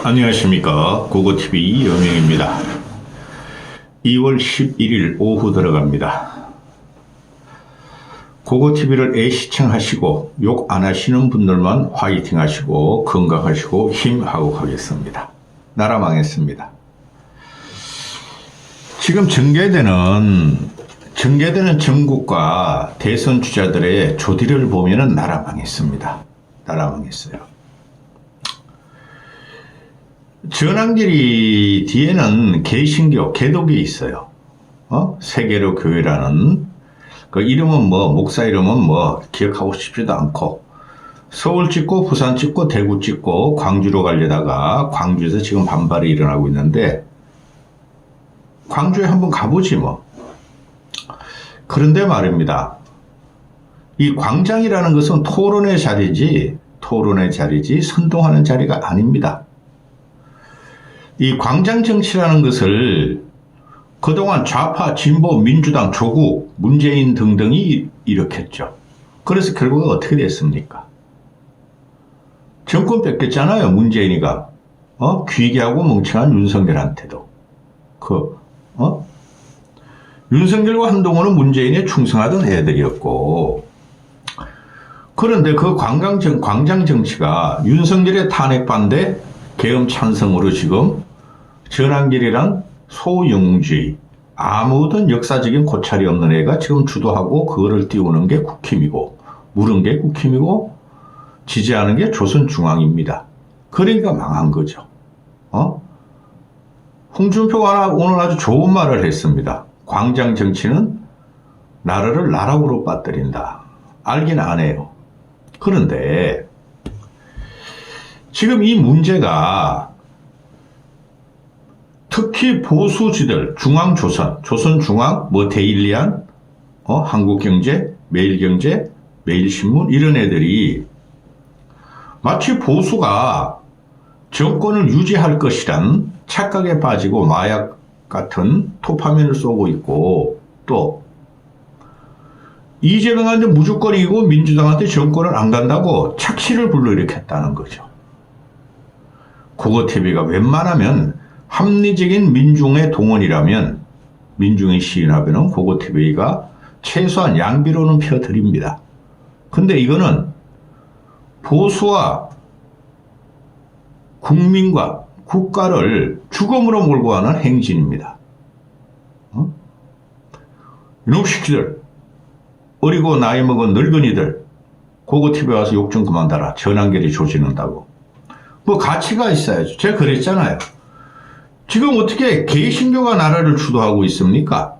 안녕하십니까. 고고TV 여명입니다. 2월 11일 오후 들어갑니다. 고고TV를 애시청하시고 욕 안 하시는 분들만 화이팅 하시고 건강하시고 힘하고 가겠습니다. 나라 망했습니다. 지금 전개되는 정국과 대선 주자들의 조디를 보면은 나라 망했습니다. 나라 망했어요. 전환길이 뒤에는 개신교, 개독이 있어요. 세계로 교회라는 그 이름은 목사 이름은 기억하고 싶지도 않고, 서울 찍고 부산 찍고 대구 찍고 광주로 가려다가 광주에서 지금 반발이 일어나고 있는데, 광주에 한번 가보지 그런데 말입니다. 이 광장이라는 것은 토론의 자리지 선동하는 자리가 아닙니다. 이 광장 정치라는 것을 그동안 좌파, 진보, 민주당, 조국, 문재인 등등이 일으켰죠. 그래서 결국 어떻게 됐습니까? 정권 뺏겼잖아요, 문재인이가. 귀기하고 멍청한 윤석열한테도. 윤석열과 한동훈은 문재인에 충성하던 애들이었고, 그런데 그 광장 정치가 윤석열의 탄핵 반대, 계엄 찬성으로 지금 전환길이란 소영웅주의, 아무런 역사적인 고찰이 없는 애가 지금 주도하고 그거를 띄우는 게 국힘이고, 물은 게 국힘이고, 지지하는 게 조선중앙입니다. 그러니까 망한 거죠. 홍준표가 오늘 아주 좋은 말을 했습니다. 광장 정치는 나라를 나락으로 빠뜨린다. 알긴 안 해요. 그런데 지금 이 문제가 특히 보수지들, 중앙조선, 조선중앙, 데일리안, 한국경제, 매일경제, 매일신문 이런 애들이 마치 보수가 정권을 유지할 것이란 착각에 빠지고 마약 같은 토파민을 쏘고 있고, 또 이재명한테 무조건 이기고 민주당한테 정권을 안 간다고 착시를 불러일으켰다는 거죠. 고고TV가 웬만하면 합리적인 민중의 동원이라면, 민중의 시인하면 고고TV가 최소한 양비로는 펴드립니다. 근데 이거는 보수와 국민과 국가를 죽음으로 몰고 가는 행진입니다. 이놈 새끼들, 어리고 나이 먹은 늙은이들, 고고TV에 와서 욕 좀 그만 달아. 전환길이 조지는다고. 가치가 있어야죠. 제가 그랬잖아요. 지금 어떻게 개신교가 나라를 주도하고 있습니까?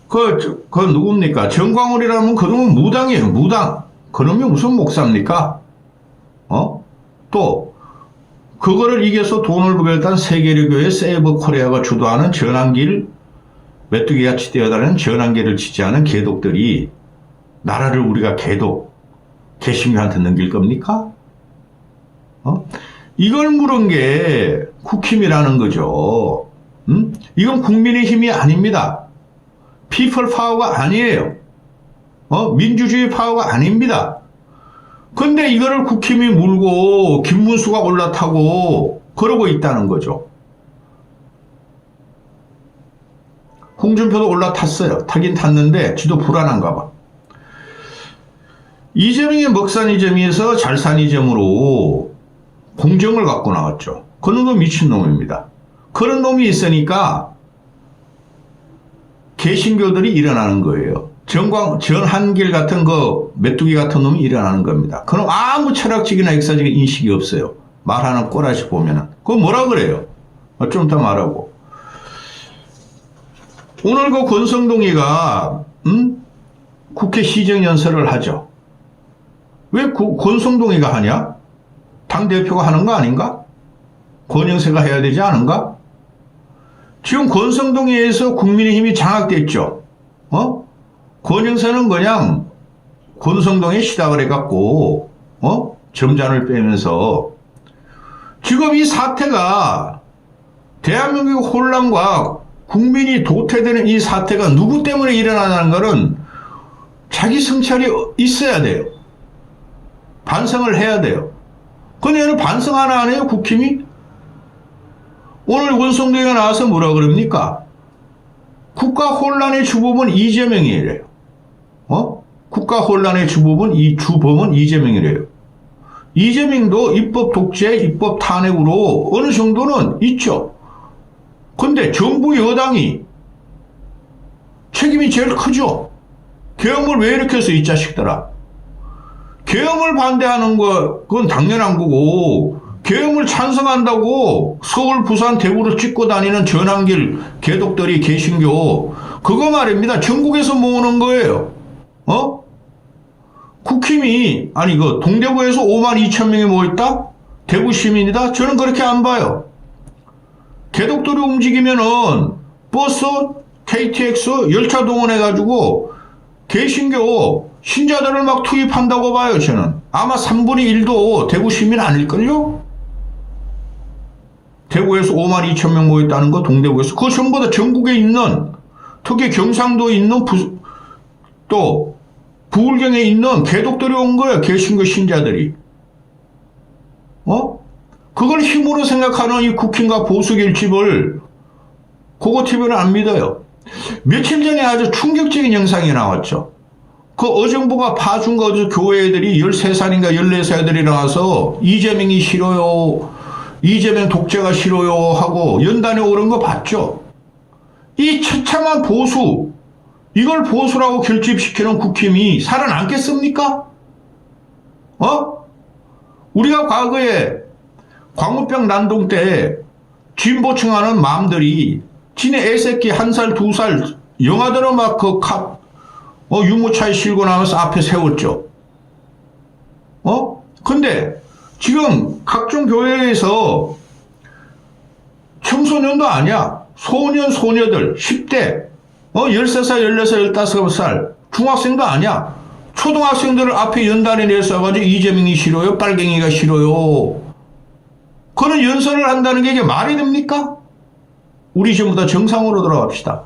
그 누굽니까? 정광훈이라면 그놈은 무당이에요, 무당. 그놈이 무슨 목사입니까? 또, 그거를 이겨서 돈을 부겠다는 세계교회 세이버 코리아가 주도하는 전환길, 메뚜기같이 뛰어다니는 전환길을 지지하는 개독들이 나라를 우리가 개신교한테 넘길 겁니까? 이걸 물은 게 국힘이라는 거죠. 이건 국민의힘이 아닙니다. 피플 파워가 아니에요. 민주주의 파워가 아닙니다. 근데 이거를 국힘이 물고 김문수가 올라타고 그러고 있다는 거죠. 홍준표도 올라탔어요. 타긴 탔는데 지도 불안한가 봐. 이재명의 먹산이점에서 잘산이점으로 공정을 갖고 나왔죠. 그 놈은 미친놈입니다. 그런 놈이 있으니까 개신교들이 일어나는 거예요. 전한길 같은 메뚜기 같은 놈이 일어나는 겁니다. 그럼 아무 철학적이나 역사적인 인식이 없어요. 말하는 꼬라지 보면은. 그거 뭐라 그래요? 좀 더 말하고. 오늘 권성동이가, 국회 시정연설을 하죠. 왜 권성동이가 하냐? 당대표가 하는 거 아닌가? 권영세가 해야 되지 않은가? 지금 권성동에 의해서 국민의힘이 장악됐죠. 권영세는 그냥 권성동에 시작을 해갖고, 점잔을 빼면서, 지금 이 사태가 대한민국 혼란과 국민이 도태되는 이 사태가 누구 때문에 일어나는 것은 자기 성찰이 있어야 돼요. 반성을 해야 돼요. 근데 얘는 반성 하나 안 해요, 국힘이? 오늘 원성동이가 나와서 뭐라 그럽니까? 국가 혼란의 주범은 이재명이래요. 국가 혼란의 주범은 이재명이래요. 이재명도 입법 독재, 입법 탄핵으로 어느 정도는 있죠. 근데 정부 여당이 책임이 제일 크죠. 계엄을 왜 이렇게 해서 이 자식들아. 계엄을 반대하는 그건 당연한 거고, 계엄을 찬성한다고 서울, 부산, 대구를 찍고 다니는 전환길 개독들이 개신교, 그거 말입니다. 전국에서 모으는 거예요. 국힘이, 동대구에서 5만 2천 명이 모였다? 대구 시민이다? 저는 그렇게 안 봐요. 개독들이 움직이면은 버스, KTX, 열차 동원해가지고 개신교 신자들을 막 투입한다고 봐요, 저는. 아마 3분의 1도 대구 시민 아닐걸요? 대구에서 5만 2천 명 모였다는 거, 동대구에서. 그거 전부 다 전국에 있는, 특히 경상도에 있는 또 부울경에 있는 개독들이 온 거예요, 개신교 신자들이. 그걸 힘으로 생각하는 이 국힘과 보수 결집을 고고TV는 안 믿어요. 며칠 전에 아주 충격적인 영상이 나왔죠. 그 어정부가 파준 거 교회 애들이 13살인가 14살들이 나와서 이재명이 싫어요, 이재명 독재가 싫어요 하고 연단에 오른 거 봤죠. 이 처참한 보수, 이걸 보수라고 결집시키는 국힘이 살아남겠습니까? 우리가 과거에 광우병 난동 때 진보층하는 마음들이 지네 애새끼 1살, 2살 영아들은 막 유모차에 실고 나면서 앞에 세웠죠. 근데 지금 각종 교회에서 청소년도 아니야. 소년, 소녀들 10대 13살, 14살, 15살 중학생도 아니야. 초등학생들을 앞에 연단에 내서가지고 이재명이 싫어요, 빨갱이가 싫어요, 그런 연설을 한다는 게 이게 말이 됩니까? 우리 전부 다 정상으로 돌아갑시다.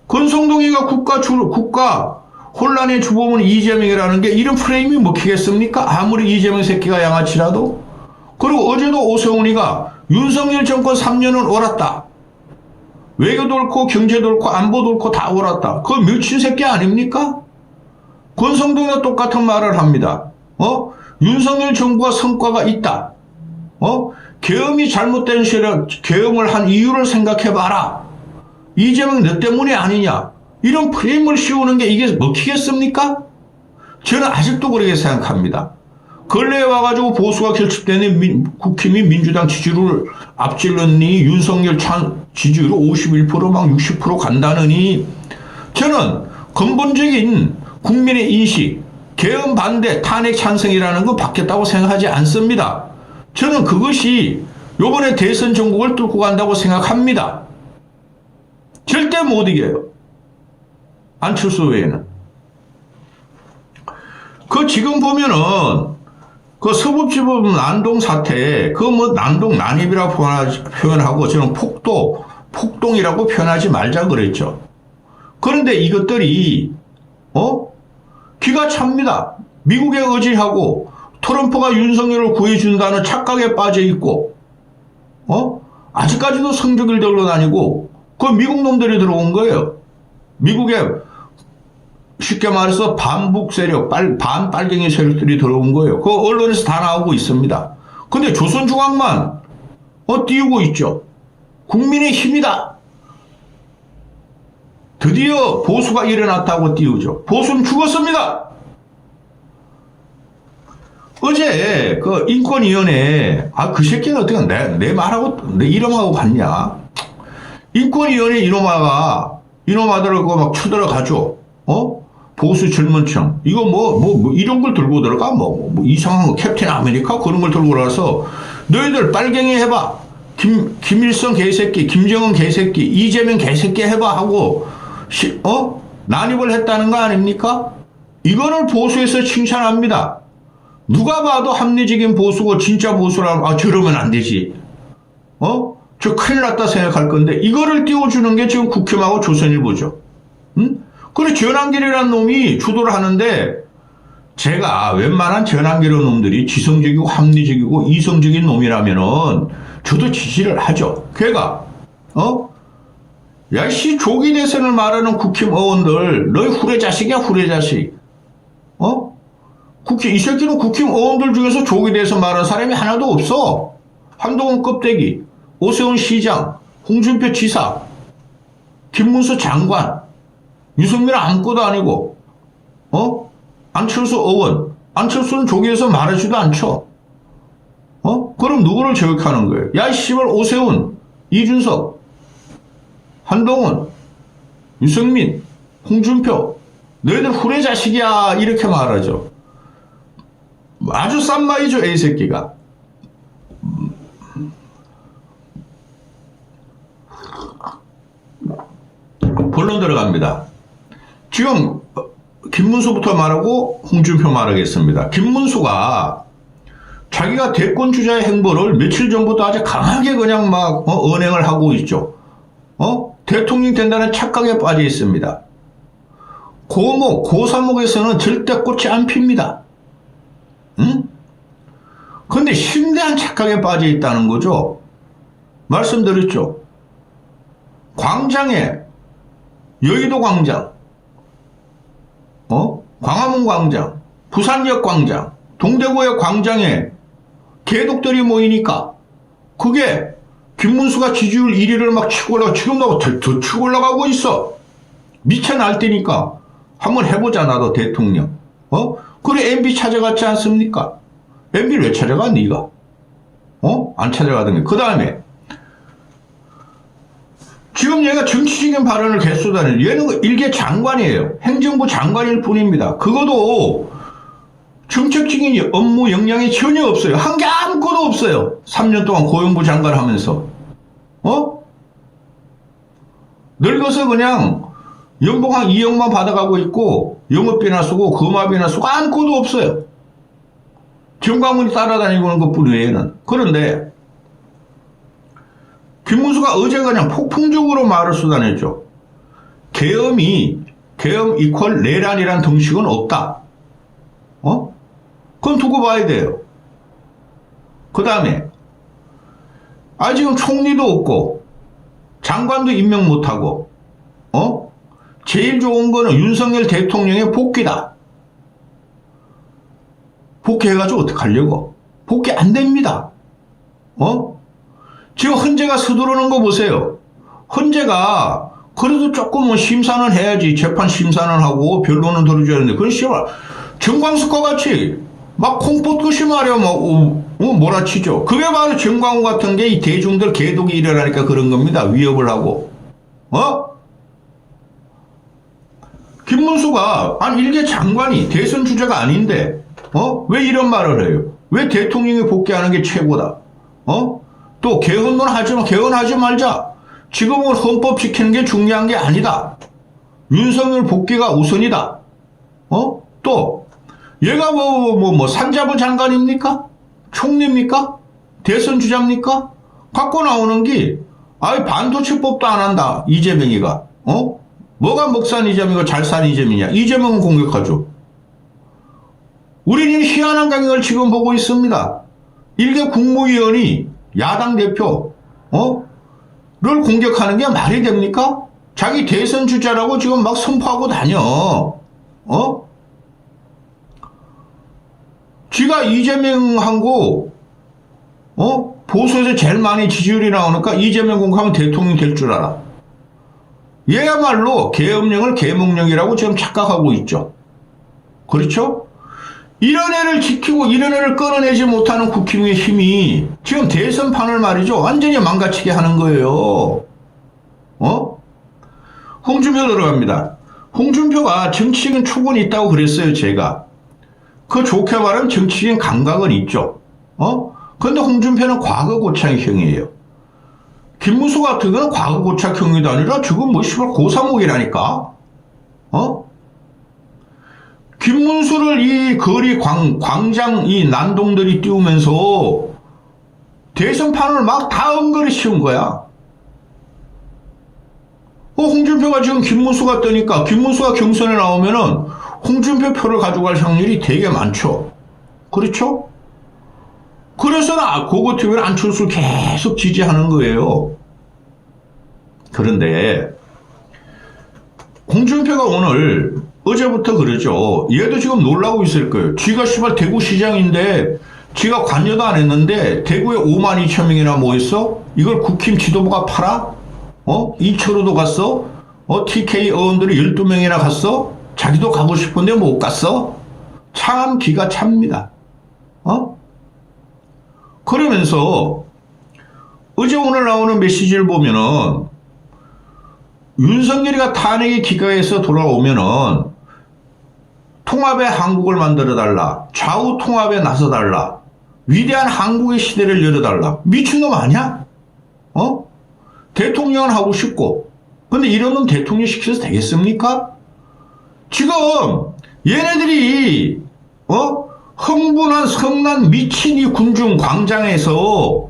권성동이가 국가 혼란의 주범은 이재명이라는 게 이런 프레임이 먹히겠습니까? 아무리 이재명 새끼가 양아치라도. 그리고 어제도 오세훈이가 윤석열 정권 3년은 옳았다. 외교도 옳고 경제도 옳고 안보도 옳고 다 옳았다. 그거 미친 새끼 아닙니까? 권성동이가 똑같은 말을 합니다. 윤석열 정부가 성과가 있다. 계엄이 잘못된 시절에 계엄을 한 이유를 생각해봐라. 이재명 너 때문이 아니냐. 이런 프레임을 씌우는 게 이게 먹히겠습니까? 저는 아직도 그렇게 생각합니다. 근래에 와가지고 보수가 결집되는 국힘이 민주당 지지율을 앞질렀니, 윤석열 지지율이 51% 막 60% 간다느니, 저는 근본적인 국민의 인식, 계엄 반대, 탄핵 찬성이라는 거 바뀌었다고 생각하지 않습니다. 저는 그것이 요번에 대선 전국을 뚫고 간다고 생각합니다. 절대 못 이겨요. 안철수 외에는. 지금 보면은 서북지법 난동 사태, 난동 난입이라고 표현하고 저는 폭동이라고 표현하지 말자 그랬죠. 그런데 이것들이 기가 찹니다. 미국에 의지하고 트럼프가 윤석열을 구해준다는 착각에 빠져 있고, 아직까지도 성적을 들고 다니고, 미국 놈들이 들어온 거예요. 미국에 쉽게 말해서 반북 세력, 반빨갱이 세력들이 들어온 거예요. 언론에서 다 나오고 있습니다. 근데 조선중앙만 띄우고 있죠. 국민의 힘이다. 드디어 보수가 일어났다고 띄우죠. 보수는 죽었습니다. 어제 인권위원회, 그 새끼는 어떻게 내 말하고 내 이름하고 같냐. 인권위원회 이놈아들을 막 쳐들어가죠. 보수 젊은층. 이거 이런 걸 들고 들어가? 이상한 거, 캡틴 아메리카? 그런 걸 들고 들어가서, 너희들 빨갱이 해봐. 김일성 개새끼, 김정은 개새끼, 이재명 개새끼 해봐 하고, 난입을 했다는 거 아닙니까? 이거를 보수에서 칭찬합니다. 누가 봐도 합리적인 보수고 진짜 보수라면, 저러면 안 되지. 저 큰일 났다 생각할 건데, 이거를 띄워주는 게 지금 국힘하고 조선일보죠. 그리고 전환길이라는 놈이 주도를 하는데, 제가 웬만한 전환길의 놈들이 지성적이고 합리적이고 이성적인 놈이라면은 저도 지지를 하죠. 걔가 야씨 조기 대선을 말하는 국힘의원들 너희 후레자식이야 후레자식. 이 새끼는 국힘의원들 중에서 조기 대선 말하는 사람이 하나도 없어. 한동훈 껍데기, 오세훈 시장, 홍준표 지사, 김문수 장관, 유승민은 아무것도 아니고 안철수 의원. 안철수는 조기 대선 말하지도 않죠. 그럼 누구를 저격하는 거예요? 야 씨발 오세훈, 이준석, 한동훈, 유승민, 홍준표 너희들 후레자식이야 이렇게 말하죠. 아주 싼 말이죠 이 새끼가. 본론 들어갑니다. 지금 김문수부터 말하고 홍준표 말하겠습니다. 김문수가 자기가 대권 주자의 행보를 며칠 전부터 아주 강하게 그냥 막 언행을 하고 있죠. 대통령 된다는 착각에 빠져 있습니다. 고목, 고사목에서는 절대 꽃이 안 핍니다. 응? 근데 심대한 착각에 빠져 있다는 거죠. 말씀드렸죠. 광장에 여의도 광장, 광화문 광장, 부산역 광장, 동대구의 광장에 개독들이 모이니까 그게 김문수가 지지율 1위를 막 치고 올라가 지금도 더 치고 올라가고 있어. 미쳐 날뛰니까 한번 해보자 나도 대통령. 그래 MB 찾아갔지 않습니까? MB를 왜 찾아가 네가? 안 찾아가던 게. 그 다음에 지금 얘가 정치적인 발언을 개수다는 얘는 일개 장관이에요. 행정부 장관일 뿐입니다. 그것도 정책적인 업무 역량이 전혀 없어요. 한 게 아무것도 없어요. 3년 동안 고용부 장관 하면서. 늙어서 그냥 연봉 한 2억만 받아가고 있고 영업비나 쓰고 거마비나 쓰고 아무것도 없어요. 정광훈이 따라다니고 것 뿐이에요. 그런데 김문수가 어제 그냥 폭풍적으로 말을 쏟아냈죠. 계엄 이퀄 내란이란 등식은 없다. 그건 두고 봐야 돼요. 그 다음에 지금 총리도 없고 장관도 임명 못하고 제일 좋은 거는 윤석열 대통령의 복귀다. 복귀해가지고 어떡하려고? 복귀 안 됩니다. 지금 헌재가 서두르는 거 보세요. 헌재가 그래도 조금 심사는 해야지. 재판 심사는 하고 변론은 들어줘야 하는데 그건 씨발 정광석과 같이 막 콩포듯이 말이야 몰아치죠. 그게 바로 정광훈 같은 게 이 대중들 개독이 일어나니까 그런 겁니다. 위협을 하고. 김문수가 일개 장관이 대선 주자가 아닌데 왜 이런 말을 해요? 왜 대통령이 복귀하는 게 최고다? 또 개헌론 하지마. 개헌하지 말자. 지금은 헌법 지키는 게 중요한 게 아니다. 윤석열 복귀가 우선이다. 또 얘가 산자부 장관입니까? 총리입니까? 대선 주자입니까? 갖고 나오는 게 반도체법도 안 한다. 이재명이가. 뭐가 먹산 이재명이고 잘산 이재명이냐. 이재명은 공격하죠. 우리는 희한한 강경을 지금 보고 있습니다. 일개 국무위원이 야당 대표 를 공격하는 게 말이 됩니까? 자기 대선 주자라고 지금 막 선포하고 다녀. 지가 이재명하고 보수에서 제일 많이 지지율이 나오니까 이재명 공격하면 대통령 될 줄 알아. 얘야말로 계엄령을 계몽령이라고 지금 착각하고 있죠. 그렇죠? 이런 애를 지키고 이런 애를 끌어내지 못하는 국힘의 힘이 지금 대선판을 말이죠. 완전히 망가치게 하는 거예요. 홍준표 들어갑니다. 홍준표가 정치적인 촉은 있다고 그랬어요. 제가. 그 좋게 말하면 정치적인 감각은 있죠. 근데 홍준표는 과거 고착형이에요. 김문수 같은 경우는 과거 고착형이 아니라 지금 씨발 고사목이라니까. 김문수를 이 거리 광장 이 난동들이 띄우면서 대선판을 막 다 엉거리 씌운 거야. 홍준표가 지금 김문수가 뜨니까 김문수가 경선에 나오면은 홍준표 표를 가져갈 확률이 되게 많죠. 그렇죠? 그래서 고고TV는 안철수를 계속 지지하는 거예요. 그런데 홍준표가 오늘 어제부터 그러죠. 얘도 지금 놀라고 있을 거예요. 지가 씨발 대구시장인데 지가 관여도 안 했는데 대구에 5만 2천 명이나 모였어? 이걸 국힘 지도부가 팔아? 이철호도 갔어? TK 의원들이 12명이나 갔어? 자기도 가고 싶은데 못 갔어? 참 기가 찹니다. 그러면서 어제 오늘 나오는 메시지를 보면은 윤석열이가 탄핵에 기각해서 돌아오면은 통합의 한국을 만들어달라. 좌우 통합에 나서달라. 위대한 한국의 시대를 열어달라. 미친놈 아니야? 대통령은 하고 싶고. 근데 이런 놈 대통령 시켜서 되겠습니까? 지금 얘네들이 흥분한 성난 미친 이 군중 광장에서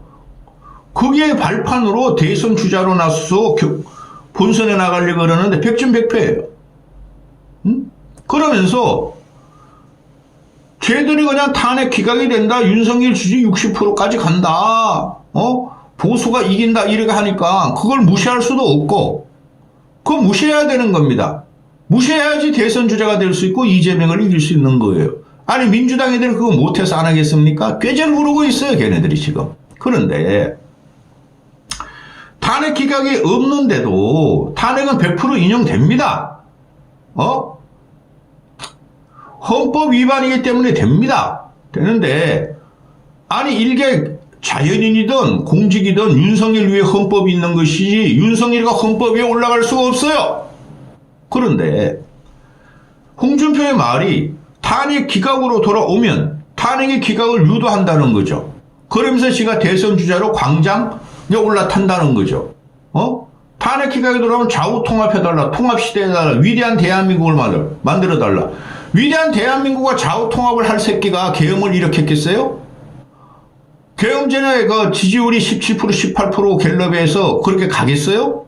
거기에 발판으로 대선 주자로 나서서 본선에 나가려고 그러는데 백전백패예요. 그러면서 쟤들이 그냥 탄핵 기각이 된다. 윤석열 지지 60%까지 간다. 보수가 이긴다. 이렇게 하니까 그걸 무시할 수도 없고 그거 무시해야 되는 겁니다. 무시해야지 대선 주자가 될 수 있고 이재명을 이길 수 있는 거예요. 아니 민주당 애들은 그거 못해서 안 하겠습니까? 꾀죄를 부르고 있어요. 걔네들이 지금. 그런데 탄핵 기각이 없는데도 탄핵은 100% 인용됩니다. 헌법 위반이기 때문에 됩니다. 되는데 아니 이게 자연인이든 공직이든 윤석열 위에 헌법이 있는 것이지 윤석열이가 헌법 위에 올라갈 수가 없어요. 그런데 홍준표의 말이 탄핵 기각으로 돌아오면 탄핵의 기각을 유도한다는 거죠. 그러면서 지가 대선 주자로 광장에 올라탄다는 거죠. 탄핵 기각이 돌아오면 좌우 통합해달라. 통합시대해달라. 위대한 대한민국을 만들어달라. 위대한 대한민국과 좌우 통합을 할 새끼가 계엄을 일으켰겠어요? 계엄 전에 그 지지율이 17% 18% 갤럽에서 그렇게 가겠어요?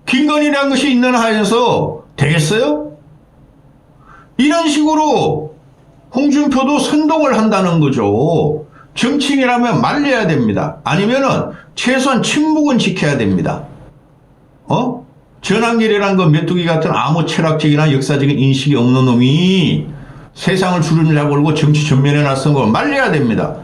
김건희라는 것이 있는 하에서 되겠어요? 이런 식으로 홍준표도 선동을 한다는 거죠. 정치인이라면 말려야 됩니다. 아니면은 최소한 침묵은 지켜야 됩니다. 전한길이라는 그 메뚜기 같은 아무 철학적이나 역사적인 인식이 없는 놈이 세상을 주름잡고 걸고 정치 전면에 나선 거 말려야 됩니다.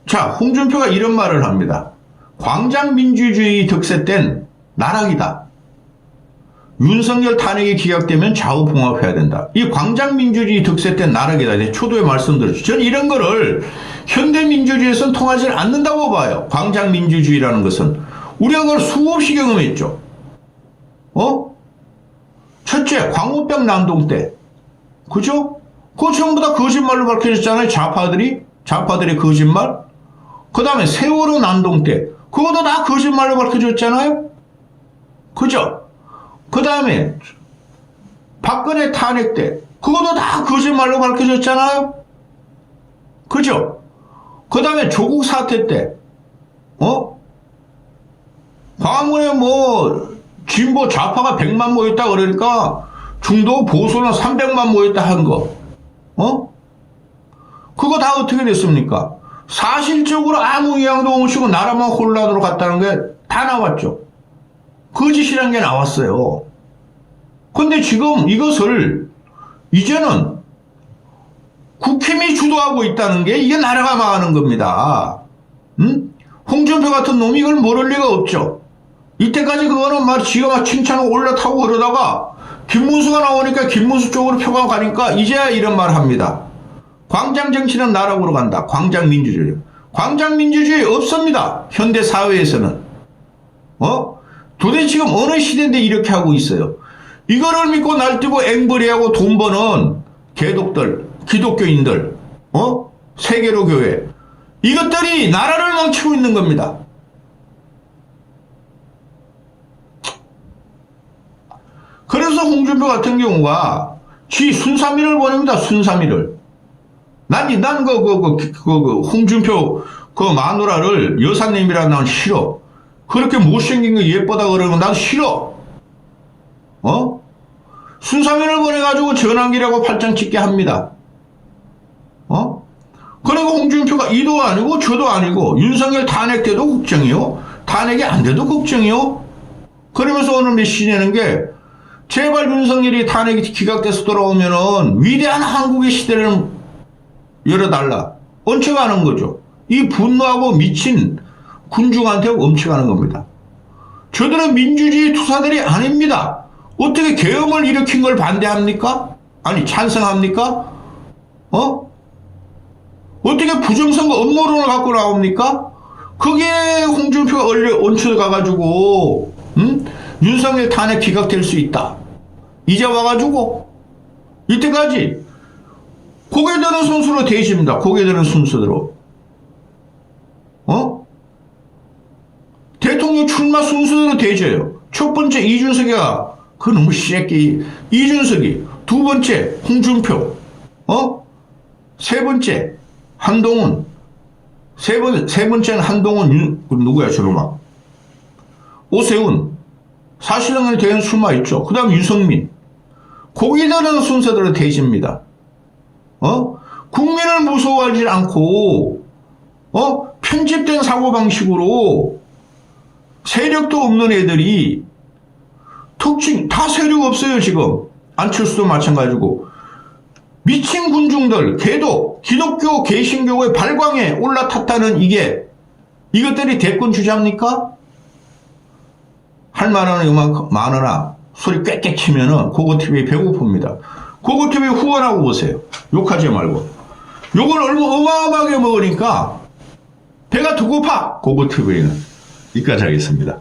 자, 홍준표가 이런 말을 합니다. 광장민주주의 득세된 나락이다. 윤석열 탄핵이 기각되면 좌우 봉합해야 된다. 이 광장민주주의 득세된 나락이다. 초도에 말씀드렸죠. 저는 이런 거를 현대민주주의에서는 통하지 않는다고 봐요. 광장민주주의라는 것은. 우리가 그걸 수없이 경험했죠. 첫째, 광우병 난동 때. 그죠? 그거 전부 다 거짓말로 밝혀졌잖아요. 좌파들의 거짓말. 그 다음에 세월호 난동 때. 그것도 다 거짓말로 밝혀졌잖아요. 그죠? 그 다음에 박근혜 탄핵 때. 그것도 다 거짓말로 밝혀졌잖아요. 그죠? 그 다음에 조국 사태 때. 광화문에 진보 좌파가 100만 모였다 그러니까 중도 보수는 300만 모였다 한 거. 그거 다 어떻게 됐습니까? 사실적으로 아무 이양도 없이고 나라만 혼란으로 갔다는 게 다 나왔죠. 거짓이란 게 나왔어요. 근데 지금 이것을 이제는 국힘이 주도하고 있다는 게 이게 나라가 망하는 겁니다. 홍준표 같은 놈이 이걸 모를 리가 없죠. 이때까지 그거는 지가 막 칭찬하고 올라타고 그러다가 김문수가 나오니까 김문수 쪽으로 표가 가니까 이제야 이런 말 합니다. 광장 정치는 나락으로 간다. 광장 민주주의. 광장 민주주의 없습니다. 현대 사회에서는. 도대체 지금 어느 시대인데 이렇게 하고 있어요. 이거를 믿고 날뛰고 앵벌이하고 돈 버는 개독들, 기독교인들, 세계로 교회. 이것들이 나라를 망치고 있는 겁니다. 그래서 홍준표 같은 경우가 순삼일을 보냅니다. 순삼일을. 난 홍준표 그 마누라를 여사님이라 난 싫어. 그렇게 못생긴 거 예쁘다 그러면 난 싫어. 순삼일을 보내가지고 전환기라고 팔짱 찍게 합니다. 그리고 홍준표가 이도 아니고 저도 아니고 윤석열 탄핵 때도 걱정이요. 탄핵이 안 돼도 걱정이요. 그러면서 오늘 메시지 내는 게 제발 윤석열이 탄핵이 기각돼서 돌아오면은 위대한 한국의 시대를 열어달라. 얹혀가는 거죠. 이 분노하고 미친 군중한테 얹혀가는 겁니다. 저들은 민주주의 투사들이 아닙니다. 어떻게 계엄을 일으킨 걸 반대합니까? 아니 찬성합니까? 어떻게 부정선거 업무론을 갖고 나옵니까? 그게 홍준표가 얹혀가가지고 윤석열 탄핵 기각될 수 있다. 이제 와가지고 이때까지 고개 드는 순서로 대집니다. 고개 드는 순서대로. 대통령 출마 순서대로 대져요. 첫 번째 이준석이가 그 너무 새끼 이준석이, 두 번째 홍준표, 세 번째 한동훈, 세 번째는 한동훈 누구야 저놈아 오세훈, 사실은 대연 출마 있죠. 그 다음 유성민. 고기 드는 순서대로 대집니다. 국민을 무서워하지 않고 편집된 사고방식으로 세력도 없는 애들이 특징 다 세력 없어요. 지금 안철수도 마찬가지고 미친 군중들 개도 기독교 개신교의 발광에 올라탔다는 이것들이 대권 주자입니까? 할 만한 음악 많으나 소리 꽥꽥 치면은 고고TV 배고픕니다. 고고TV 후원하고 보세요. 욕하지 말고. 욕을 어마어마하게 먹으니까 배가 더 고파. 고고TV는. 여기까지 하겠습니다.